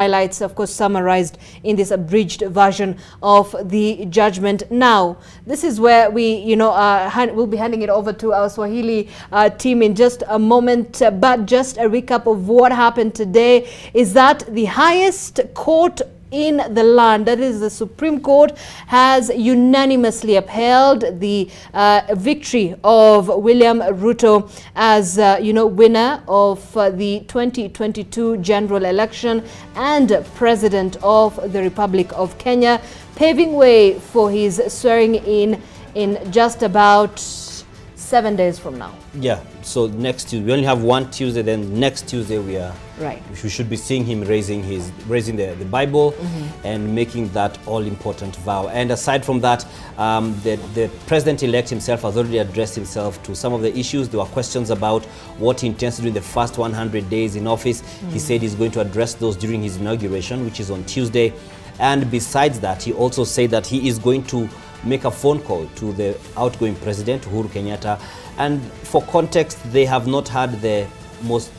highlights, of course, summarized in this abridged version of the judgment. Now, this is where we, we'll be handing it over to our Swahili team in just a moment. But just a recap of what happened today is that the highest court in the land, that is the Supreme Court, has unanimously upheld the victory of William Ruto as, winner of the 2022 general election and president of the Republic of Kenya, paving way for his swearing in just about 7 days from now. Yeah, so next Tuesday, we only have one Tuesday, then next Tuesday we should be seeing him raising the Bible and making that all-important vow. And aside from that, the president-elect himself has already addressed himself to some of the issues. There were questions about what he intends to do in the first 100 days in office. He said he's going to address those during his inauguration, which is on Tuesday. And besides that, he also said that he is going to make a phone call to the outgoing president, Uhuru Kenyatta. And for context, they have not had the most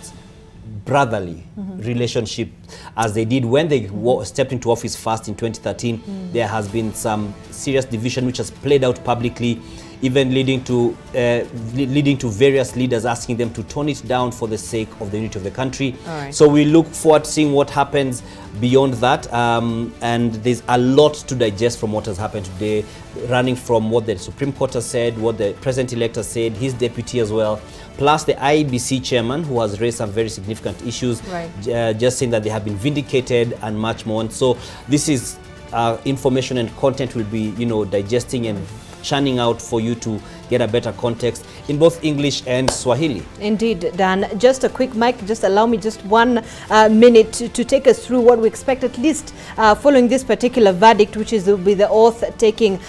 brotherly relationship as they did when they stepped into office first in 2013. There has been some serious division which has played out publicly, even leading to various leaders asking them to tone it down for the sake of the unity of the country. So we look forward to seeing what happens beyond that, and there's a lot to digest from what has happened today, running from what the Supreme Court has said, what the president-elect has said, his deputy as well, plus the IEBC chairman, who has raised some very significant issues, just saying that they have been vindicated and much more. And so this is information and content will be, digesting and churning out for you to get a better context in both English and Swahili. Indeed, Dan. Just a quick mic, just allow me just 1 minute to take us through what we expect, at least following this particular verdict, which will be the oath-taking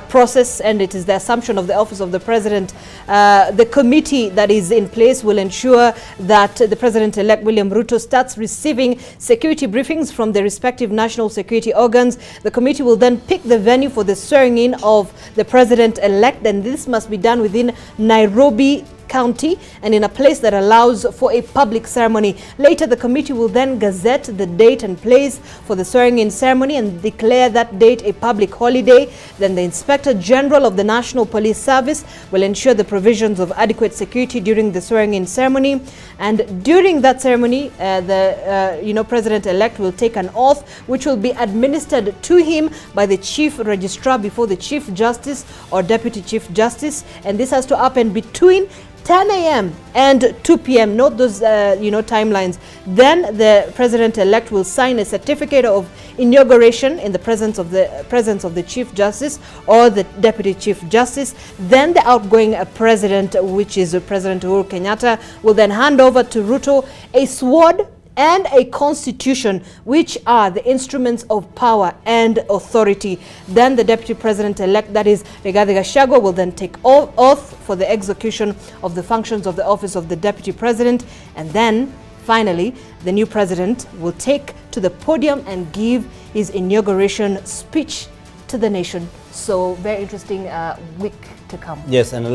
process, and it is the assumption of the office of the president. The committee that is in place will ensure that the president-elect William Ruto starts receiving security briefings from the respective national security organs. The committee will then pick the venue for the swearing-in of the president-elect, and this must be done within Nairobi County and in a place that allows for a public ceremony. Later, the committee will then gazette the date and place for the swearing-in ceremony and declare that date a public holiday. Then the Inspector General of the National Police Service will ensure the provisions of adequate security during the swearing-in ceremony. And during that ceremony, the president-elect will take an oath, which will be administered to him by the Chief Registrar before the Chief Justice or Deputy Chief Justice, and this has to happen between 10 a.m. and 2 p.m. Note those, timelines. Then the president-elect will sign a certificate of inauguration in the presence of the Chief Justice or the Deputy Chief Justice. Then the outgoing president, which is President Uhuru Kenyatta, will then hand over to Ruto a sword and a constitution, which are the instruments of power and authority. Then the deputy president-elect, that is Rigathi Gachagua, will then take oath for the execution of the functions of the office of the deputy president. And then, finally, the new president will take to the podium and give his inauguration speech to the nation. So, very interesting week to come. Yes, and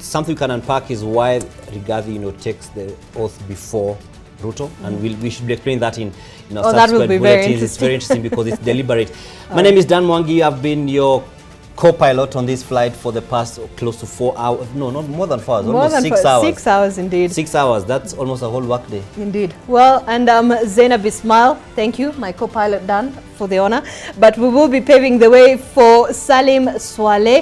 something we can unpack is why Rigathi, takes the oath before Ruto, and we should be explaining that in subsequent bulletins. It's very interesting because it's deliberate. My name is Dan Mwangi. I've been your co-pilot on this flight for the past close to 4 hours. No, not more than 4 hours. Almost 6 hours. 6 hours, indeed. 6 hours. That's almost a whole work day. Indeed. Well, and Zainab Ismail, thank you, my co-pilot Dan, for the honor. But we will be paving the way for Salim Swaleh.